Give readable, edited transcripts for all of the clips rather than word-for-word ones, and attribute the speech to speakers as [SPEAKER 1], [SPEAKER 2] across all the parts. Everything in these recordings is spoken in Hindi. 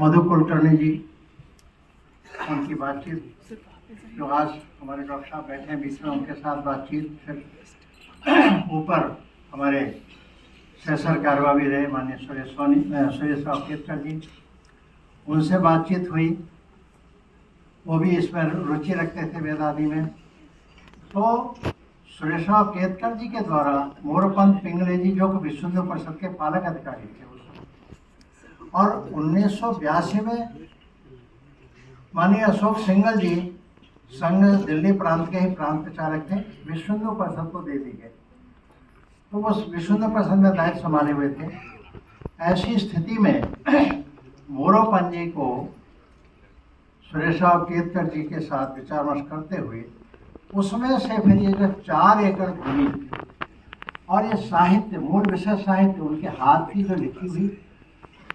[SPEAKER 1] मधु कुलकर्णी जी, उनकी बातचीत जो आज हमारे डॉक्टर साहब बैठे हैं बीच में, उनके साथ बातचीत। फिर ऊपर हमारे सेसर कारवा भी रहे माननीय सुरेश राव केतकर जी, उनसे बातचीत हुई। वो भी इसमें रुचि रखते थे वेद आदि में। तो सुरेश राव केतकर जी के द्वारा मोरपंथ पिंगले जी जो कि विश्व हिंदू परिषद के पालक अधिकारी थे उस समय, और 1982 में माननीय अशोक सिंघल जी संघ दिल्ली प्रांत के ही प्रांत प्रचारक थे, विश्व हिंदू परिषद को दे दी गए। तो वो विश्व हिंदू परिषद में दायित्व संभाले हुए थे। ऐसी स्थिति में मोरोपंथ जी को सुरेश राव केतकर जी के साथ विचार विमर्श करते हुए उसमें से फिर ये जो 4 एकड़ भूमि और ये साहित्य, मूल विषय साहित्य, उनके हाथ की जो लिखी हुई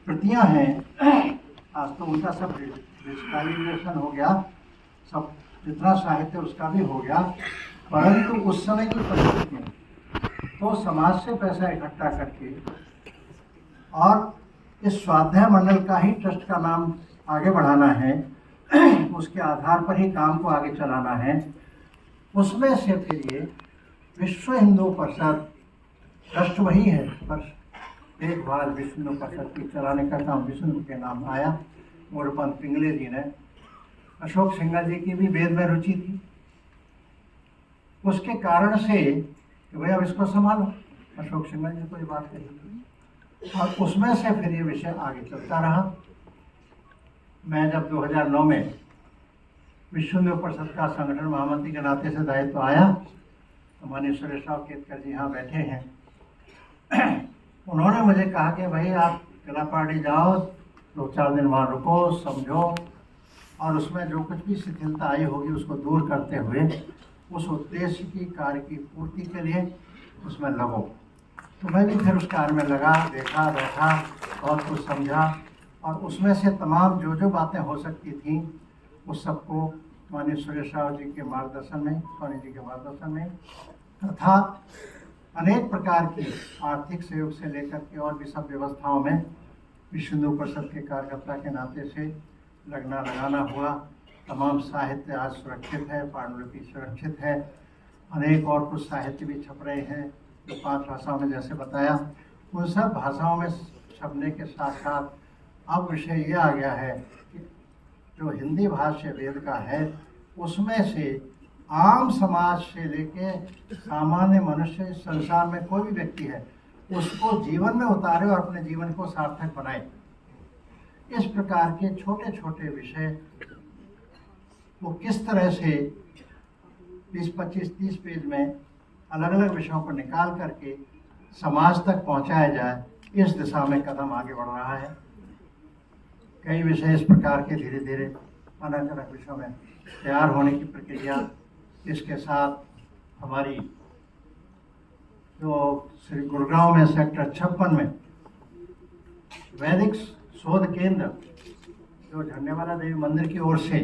[SPEAKER 1] प्रतियां हैं, आज तो उनका सब डिजिटलाइजेशन हो गया, सब जितना साहित्य उसका भी हो गया, परंतु उस समय की परिस्थिति में तो समाज से पैसा इकट्ठा करके और इस स्वाध्याय मंडल का ही ट्रस्ट का नाम आगे बढ़ाना है, उसके आधार पर ही काम को आगे चलाना है। उसमें से फिर ये विश्व हिंदू परिषद ट्रस्ट वही है, पर देखभाल विश्व हिंदू परिषद की चलाने का काम विश्व हिंदू के नाम आया। मोरपंथ पिंगले जी ने, अशोक सिंघल जी की भी वेद में रुचि थी, उसके कारण से कि भाई अब इसको संभालो, अशोक सिंघल जी को ये बात कही और उसमें से फिर ये विषय आगे चलता रहा। मैं जब 2009 में विश्व हिंदू परिषद का संगठन महामंत्री के नाते से दायित्व आया तो माननीय सुरेश राव केतकर जी यहाँ बैठे हैं। उन्होंने मुझे कहा कि भाई आप किला पार्टी जाओ, 2-4 दिन वहाँ रुको, समझो, और उसमें जो कुछ भी शिथिलता आई होगी उसको दूर करते हुए उस उद्देश्य की कार्य की पूर्ति के लिए उसमें लगो। तो मैं भी फिर उस कार्य में लगा, देखा, बैठा, बहुत कुछ समझा, और उसमें से तमाम जो बातें हो सकती थीं उस सबको माननीय सुरेश राव जी के मार्गदर्शन में, सोनी जी के मार्गदर्शन में, तथा अनेक प्रकार की आर्थिक सहयोग से लेकर के और भी सब व्यवस्थाओं में विश्व हिंदू परिषद के कार्यकर्ता के नाते से लगाना हुआ। तमाम साहित्य आज सुरक्षित है, पांडुलिपि सुरक्षित है, अनेक और कुछ साहित्य भी छप रहे हैं जो 5 भाषाओं में जैसे बताया, उन सब भाषाओं में छपने के साथ साथ अब विषय ये आ गया है कि जो हिंदी भाष्य वेद का है उसमें से आम समाज से लेके सामान्य मनुष्य, इस संसार में कोई भी व्यक्ति है, उसको जीवन में उतारे और अपने जीवन को सार्थक बनाए। इस प्रकार के छोटे छोटे विषय वो किस तरह से 20, 25, 30 पेज में अलग अलग विषयों को निकाल करके समाज तक पहुंचाया जाए, इस दिशा में कदम आगे बढ़ रहा है। कई विषय इस प्रकार के धीरे धीरे अलग अलग विषयों में तैयार होने की प्रक्रिया। इसके साथ हमारी जो श्री गुड़गांव में सेक्टर 56 में वैदिक शोध केंद्र जो झंडेवाला देवी मंदिर की ओर से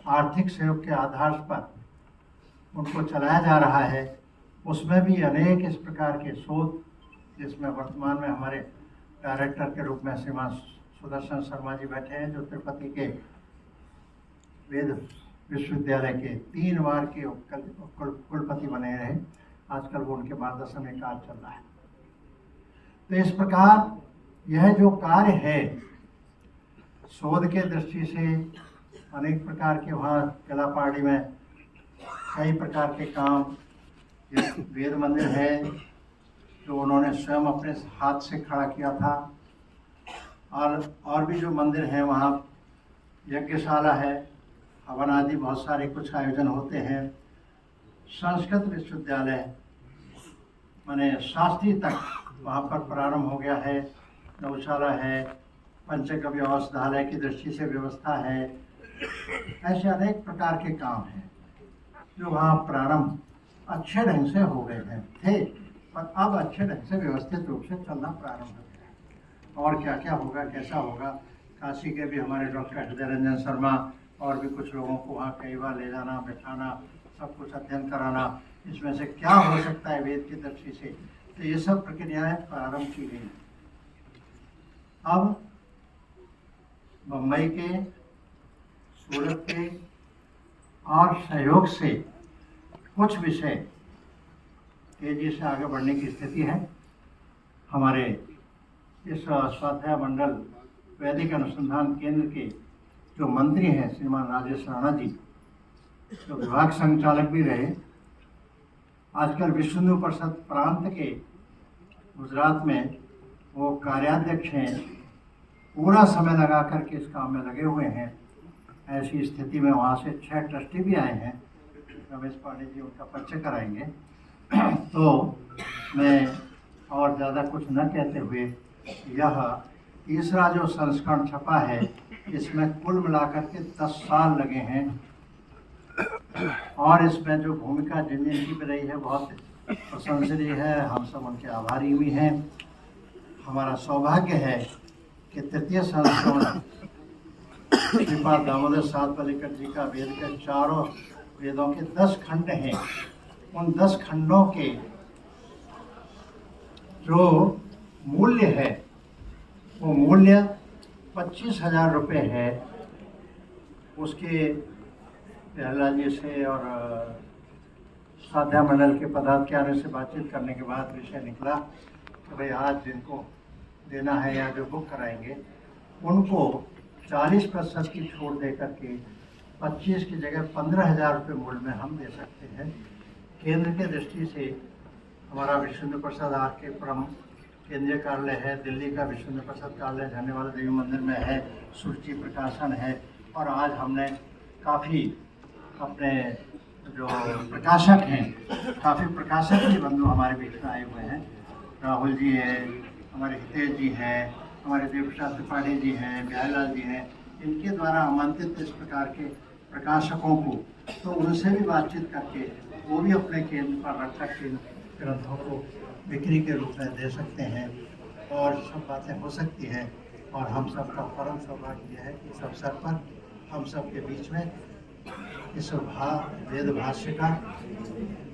[SPEAKER 1] आर्थिक सहयोग के आधार पर उनको चलाया जा रहा है, उसमें भी अनेक इस प्रकार के शोध, जिसमें वर्तमान में हमारे डायरेक्टर के रूप में श्रीमान सुदर्शन शर्मा जी बैठे हैं, जो तिरुपति के वेद विश्वविद्यालय के 3 बार के कुलपति बने रहे। आजकल वो उनके मार्गदर्शन में कार्य चल रहा है। तो इस प्रकार यह जो कार्य है शोध के दृष्टि से अनेक प्रकार के, वहाँ किला पहाड़ी में कई प्रकार के काम, वेद मंदिर है जो उन्होंने स्वयं अपने हाथ से खड़ा किया था, और भी जो मंदिर हैं वहाँ यज्ञशाला है, हवन आदि बहुत सारे कुछ आयोजन होते हैं। संस्कृत विश्वविद्यालय माने शास्त्री तक वहाँ पर प्रारंभ हो गया है, गौशाला है, पंचगव्य औषधालय की दृष्टि से व्यवस्था है। ऐसे अनेक प्रकार के काम हैं जो वहाँ प्रारंभ अच्छे ढंग से हो गए हैं थे, पर अब अच्छे ढंग से व्यवस्थित रूप से चलना प्रारंभ हो गया है। और क्या क्या होगा, कैसा होगा, काशी के भी हमारे डॉक्टर हृदय रंजन शर्मा और भी कुछ लोगों को वहाँ कई बार ले जाना, बैठाना, सब कुछ अध्ययन कराना, इसमें से क्या हो सकता है वेद की दृष्टि से, तो ये सब प्रक्रियाएं प्रारंभ की गई। अब बम्बई के, सूरत के और सहयोग से कुछ विषय तेजी से आगे बढ़ने की स्थिति है। हमारे इस स्वाध्याय मंडल वैदिक अनुसंधान केंद्र के जो मंत्री हैं श्रीमान राजेश राणा जी, जो विभाग संचालक भी रहे, आजकल विश्व हिंदू परिषद प्रांत के गुजरात में वो कार्याध्यक्ष हैं, पूरा समय लगा करके इस काम में लगे हुए हैं। ऐसी स्थिति में वहाँ से 6 ट्रस्टी भी आए हैं, रमेश पांडे जी उनका परिचय कराएंगे। तो मैं और ज़्यादा कुछ न कहते हुए, यह तीसरा जो संस्करण छपा है, इसमें कुल मिलाकर के 10 साल लगे हैं और इसमें जो भूमिका जिन जिनकी भी रही है बहुत प्रशंसनीय है। हम सब उनके आभारी भी हैं। हमारा सौभाग्य है कि तृतीय संस्करण श्रीपाद दामोदर सातवलेकर जी का वेद के चारों वेदों के 10 खंड हैं। उन 10 खंडों के जो मूल्य है वो मूल्य 25,000 रुपये है। उसके प्रहलाद जी से और स्वाध्याय मंडल के पदाधिकारियों से बातचीत करने के बाद विषय निकला कि भाई आज जिनको देना है या जो बुक कराएंगे उनको 40% की छूट दे करके 25 की जगह 15,000 रुपये मूल्य में हम दे सकते हैं। केंद्र के दृष्टि से हमारा विश्व हिंदू परिषद आर के पुरम केंद्रीय कार्यालय है, दिल्ली का विश्व हिंदू परिषद कार्यालय झंडेवाला देवी मंदिर में है, सूची प्रकाशन है। और आज हमने काफ़ी अपने जो प्रकाशक हैं, काफ़ी प्रकाशक भी बंधु हमारे बीच में आए हुए हैं। राहुल जी हैं, हमारे हितेश जी हैं, हमारे देव प्रसाद त्रिपाठी जी हैं, बिहारीलाल जी हैं। इनके द्वारा आमंत्रित इस प्रकार के प्रकाशकों को, तो उनसे भी बातचीत करके वो भी अपने केंद्र पर रख करके ग्रंथों को बिक्री के रूप में दे सकते हैं और सब बातें हो सकती हैं। और हम सबका परम सौभाग्य है कि इस अवसर पर हम सब के बीच में इस वेद भाष्य का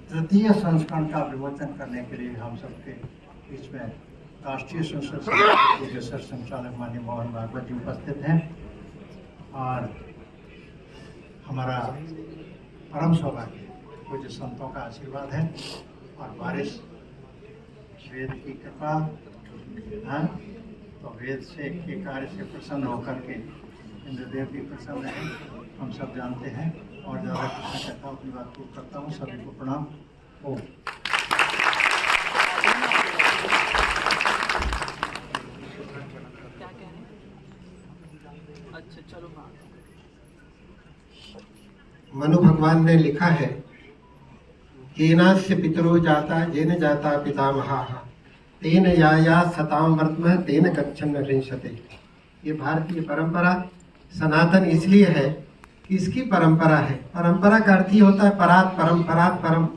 [SPEAKER 1] तृतीय संस्करण का विमोचन करने के लिए हम सबके बीच में राष्ट्रीय संसद के सर संचालक माननीय मोहन भागवत जी उपस्थित हैं। और हमारा परम सौभाग्य कुछ संतों का आशीर्वाद है और बारिश वेद की कृपा है। तो वेद से के कार्य से प्रसन्न होकर के इंद्रदेव भी प्रसन्न है, हम सब जानते हैं। और ज़्यादा कुछ नहीं कहता, अपनी बात पूर्ण करता हूँ। सभी को प्रणाम। ओम।
[SPEAKER 2] अच्छा चलो।
[SPEAKER 3] मनु भगवान ने लिखा है, केनास्य पितरो जाता जेन जाता पितामहा तेन या सताम वर्तम तेन गच्छन् ऋंशते। ये भारतीय परंपरा सनातन इसलिए है कि इसकी परंपरा है। परंपरा का अर्थ ही होता है परात परम, परात परम।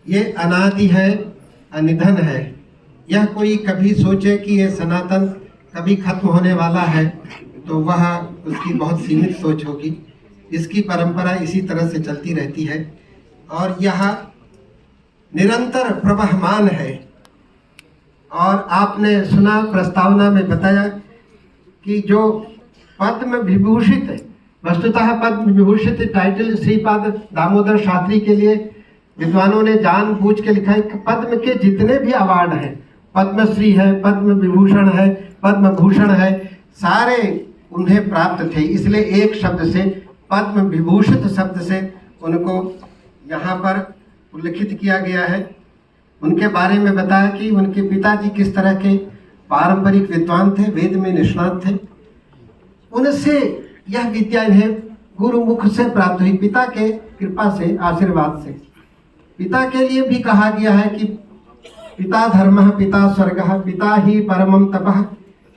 [SPEAKER 3] ये अनादि है, अनिधन है। यह कोई कभी सोचे कि ये सनातन कभी खत्म होने वाला है तो वह उसकी बहुत सीमित सोच होगी। इसकी परंपरा इसी तरह से चलती रहती है और यह निरंतर प्रवहमान है। और आपने सुना, प्रस्तावना में बताया कि जो पद्म विभूषित है, वस्तुतः पद्म विभूषित टाइटल श्रीपाद दामोदर शास्त्री के लिए विद्वानों ने जानबूझ के लिखा है कि पद्म के जितने भी अवार्ड हैं, पद्मश्री है, पद्म विभूषण है, पद्म भूषण है, सारे उन्हें प्राप्त थे। इसलिए एक शब्द से, पद्म विभूषित शब्द से उनको यहाँ पर उल्लिखित किया गया है। उनके बारे में बताया कि उनके पिताजी किस तरह के पारंपरिक विद्वान थे, वेद में निष्णात थे। उनसे यह विद्या इन्हें गुरुमुख से प्राप्त हुई, पिता के कृपा से, आशीर्वाद से। पिता के लिए भी कहा गया है कि पिता धर्मः पिता स्वर्गः पिता ही परमं तपः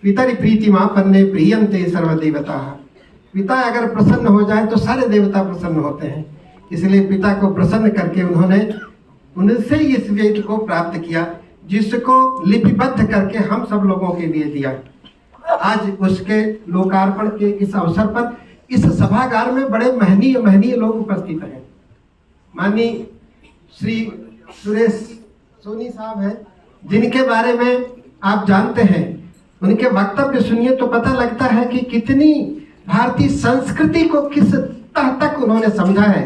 [SPEAKER 3] पितरि प्रीतिमापन्ने प्रियन्ते सर्वदेवताः। पिता अगर प्रसन्न हो जाए तो सारे देवता प्रसन्न होते हैं। इसलिए पिता को प्रसन्न करके उन्होंने उनसे इस वेद को प्राप्त किया, जिसको लिपिबद्ध करके हम सब लोगों के लिए दिया। आज उसके लोकार्पण के इस अवसर पर इस सभागार में बड़े महनीय लोग उपस्थित हैं। माननीय श्री सुरेश सोनी साहब हैं, जिनके बारे में आप जानते हैं उनके वक्तव्य सुनिए तो पता लगता है कि कितनी भारतीय संस्कृति को किस तह तक उन्होंने समझा है।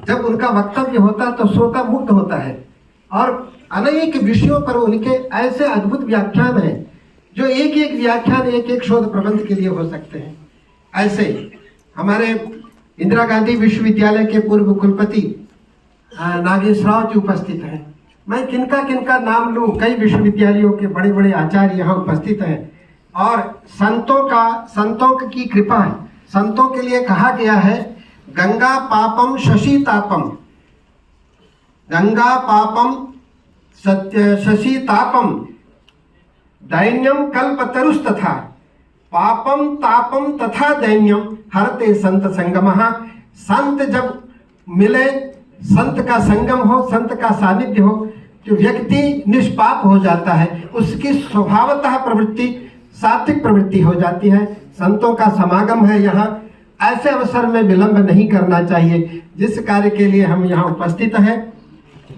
[SPEAKER 3] जब उनका वक्तव्य होता है तो श्रोता मुग्ध होता है और अनेक विषयों पर उनके ऐसे अद्भुत व्याख्यान हैं जो एक एक व्याख्यान एक एक शोध प्रबंध के लिए हो सकते हैं। ऐसे हमारे इंदिरा गांधी विश्वविद्यालय के पूर्व कुलपति नागेश्वरराव जी उपस्थित हैं। मैं किनका नाम लूं, कई विश्वविद्यालयों के बड़े बड़े आचार्य यहाँ उपस्थित हैं और संतों की कृपा है। संतों के लिए कहा गया है गंगा पापम शशि तापम, गंगा पापम शशि तापम दैन्यम कल्पतरुस तथा पापम तापम तथा दैन्यम हरते संत संगमः। संत जब मिले, संत का संगम हो, संत का सानिध्य हो, जो व्यक्ति निष्पाप हो जाता है, उसकी स्वभावतः प्रवृत्ति सात्विक प्रवृत्ति हो जाती है। संतों का समागम है यहाँ, ऐसे अवसर में विलंब नहीं करना चाहिए। जिस कार्य के लिए हम यहाँ उपस्थित हैं,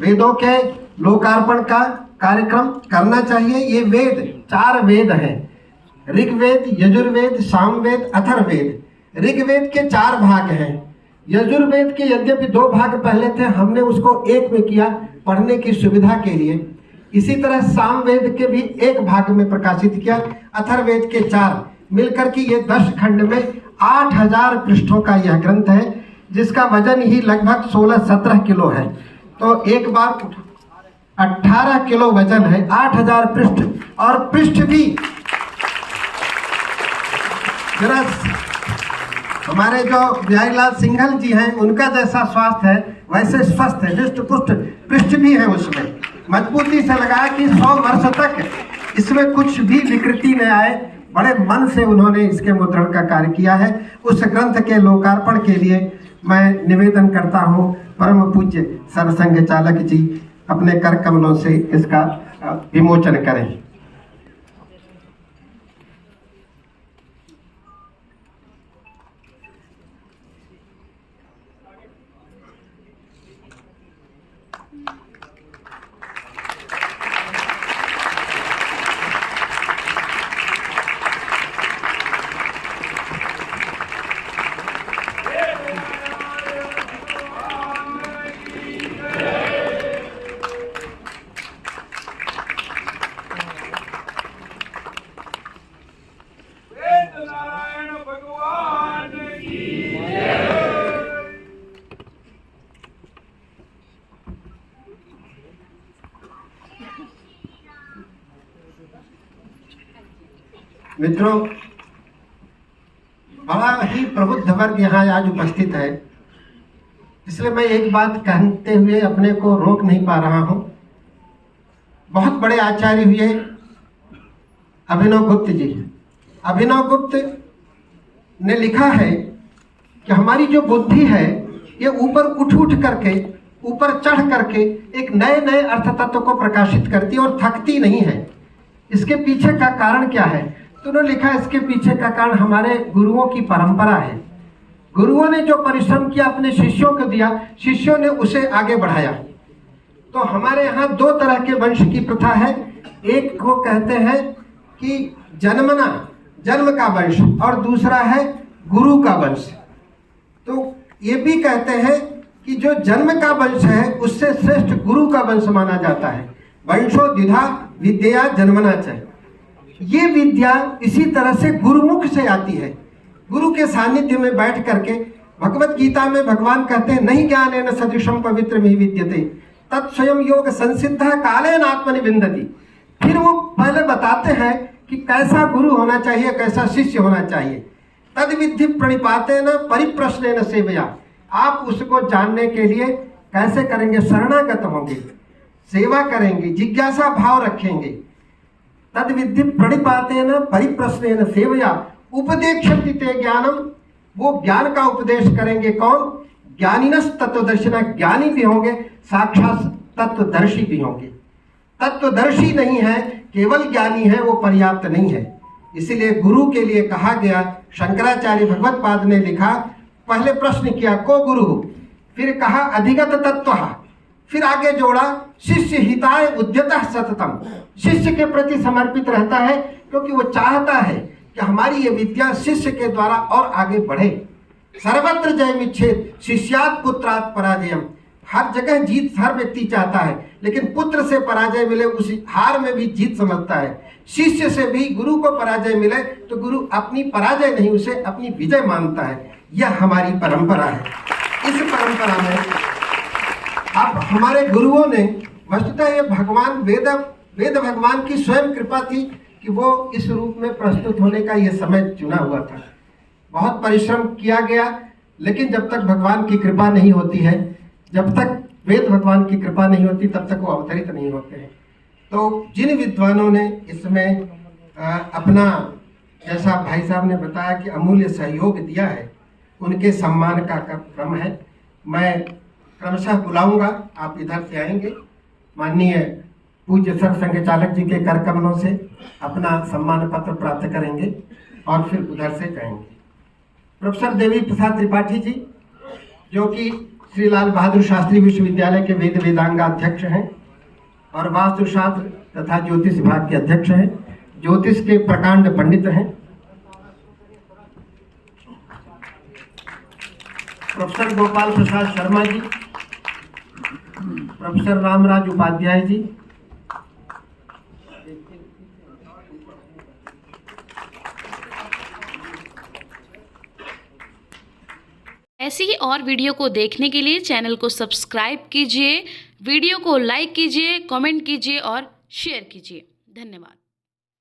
[SPEAKER 3] वेदों के लोकार्पण का कार्यक्रम करना चाहिए। ये वेद 4 वेद हैं, ऋग्वेद, यजुर्वेद, सामवेद, अथर्ववेद। ऋग्वेद के 4 भाग हैं। यजुर्वेद के यद्यपि 2 भाग पहले थे, हमने उसको एक में किया पढ़ने की सुविधा के लिए। इसी तरह सामवेद के भी 1 भाग में प्रकाशित किया। अथर्ववेद के 4 मिलकर के ये 10 खंड में 8000 पृष्ठों का यह ग्रंथ है, जिसका वजन ही लगभग 16-17 किलो है। तो एक बार 18 किलो वजन है, 8000 पृष्ठ। और पृष्ठ भी जरा हमारे जो बिहारीलाल सिंघल जी हैं, उनका जैसा स्वास्थ्य है वैसे स्वस्थ है, हृष्ट पुष्ट पृष्ठ भी है। उसमें मजबूती से लगाया कि 100 वर्ष तक इसमें कुछ भी विकृति न आए। बड़े मन से उन्होंने इसके मुद्रण का कार्य किया है। उस ग्रंथ के लोकार्पण के लिए मैं निवेदन करता हूँ परम पूज्य सरसंघ चालक जी अपने कर कमलों से इसका विमोचन करें। मित्रों, बड़ा ही प्रबुद्ध वर्ग यहाँ आज उपस्थित है, इसलिए मैं एक बात कहते हुए अपने को रोक नहीं पा रहा हूँ। बहुत बड़े आचार्य हुए अभिनव गुप्त जी। अभिनव गुप्त ने लिखा है कि हमारी जो बुद्धि है ये ऊपर उठ करके, ऊपर चढ़ करके एक नए नए अर्थ तत्व को प्रकाशित करती है और थकती नहीं है। इसके पीछे का कारण क्या है? तो उन्होंने लिखा इसके पीछे का कारण हमारे गुरुओं की परंपरा है। गुरुओं ने जो परिश्रम किया अपने शिष्यों को दिया, शिष्यों ने उसे आगे बढ़ाया। तो हमारे यहाँ 2 तरह के वंश की प्रथा है। एक को कहते हैं कि जन्मना, जन्म का वंश, और दूसरा है गुरु का वंश। तो ये भी कहते हैं कि जो जन्म का वंश है उससे श्रेष्ठ गुरु का वंश माना जाता है। वंशो द्विधा विद्या जन्मना चाहिए। ये विद्या इसी तरह से गुरुमुख से आती है। गुरु के सानिध्य में बैठ करके, भगवत गीता में भगवान कहते हैं नहीं ज्ञानेन सदृशम पवित्र में विद्यते तत्स्वयं योग संसिद्ध कालेन आत्मनि विन्दति। फिर वो पहले बताते हैं कि कैसा गुरु होना चाहिए, कैसा शिष्य होना चाहिए। तद विधि प्रणिपातेन परिप्रश्नेन सेवया। आप उसको जानने के लिए कैसे करेंगे? शरणागत होंगे, सेवा करेंगे, जिज्ञासा भाव रखेंगे। तद विधि प्रणिपातेन परिप्रश्नेन सेवया उपदेक्षन्ति ते ज्ञानम। वो ज्ञान का उपदेश करेंगे। कौन? ज्ञानिनस् तत्वदर्शिना। ज्ञानी भी होंगे, साक्षात तत्वदर्शी भी होंगे। तत्वदर्शी नहीं है, केवल ज्ञानी है, वो पर्याप्त नहीं है। इसीलिए गुरु के लिए कहा गया, शंकराचार्य भगवत पाद ने लिखा, पहले प्रश्न किया को गुरु, फिर कहा अधिगत तत्व। फिर आगे जोड़ा, शिष्य हिताय उद्यतः सततम, शिष्य के प्रति समर्पित रहता है क्योंकि वो चाहता है कि हमारी ये विद्या शिष्य के द्वारा और आगे बढ़े। सर्वत्र जयमिच्छेद शिष्यात् पुत्रात् पराजयम, हर जगह जीत हर व्यक्ति चाहता है, लेकिन पुत्र से पराजय मिले उस हार में भी जीत समझता है। शिष्य से भी गुरु को पराजय मिले तो गुरु अपनी पराजय नहीं, उसे अपनी विजय मानता है। यह हमारी परंपरा है। इस परंपरा में अब हमारे गुरुओं ने, वस्तुतः ये भगवान वेद भगवान की स्वयं कृपा थी कि वो इस रूप में प्रस्तुत होने का ये समय चुना हुआ था। बहुत परिश्रम किया गया, लेकिन जब तक भगवान की कृपा नहीं होती है, जब तक वेद भगवान की कृपा नहीं होती, तब तक वो अवतरित नहीं होते हैं। तो जिन विद्वानों ने इसमें अपना, जैसा भाई साहब ने बताया कि अमूल्य सहयोग दिया है, उनके सम्मान का क्रम है। मैं क्रमशः बुलाऊंगा, आप इधर से आएंगे, माननीय पूज्य सर संघ चालक जी के कर कमलों से अपना सम्मान पत्र प्राप्त करेंगे और फिर उधर से जाएंगे। प्रोफेसर देवी प्रसाद त्रिपाठी जी, जो कि श्री लाल बहादुर शास्त्री विश्वविद्यालय के वेद वेदांग अध्यक्ष हैं और वास्तुशास्त्र तथा ज्योतिष विभाग के अध्यक्ष हैं, ज्योतिष के प्रकांड पंडित हैं। प्रोफेसर गोपाल प्रसाद शर्मा जी, प्रोफेसर रामराज उपाध्याय जी,
[SPEAKER 2] ऐसी ही और वीडियो को देखने के लिए चैनल को सब्सक्राइब कीजिए, वीडियो को लाइक कीजिए, कमेंट कीजिए और शेयर कीजिए। धन्यवाद।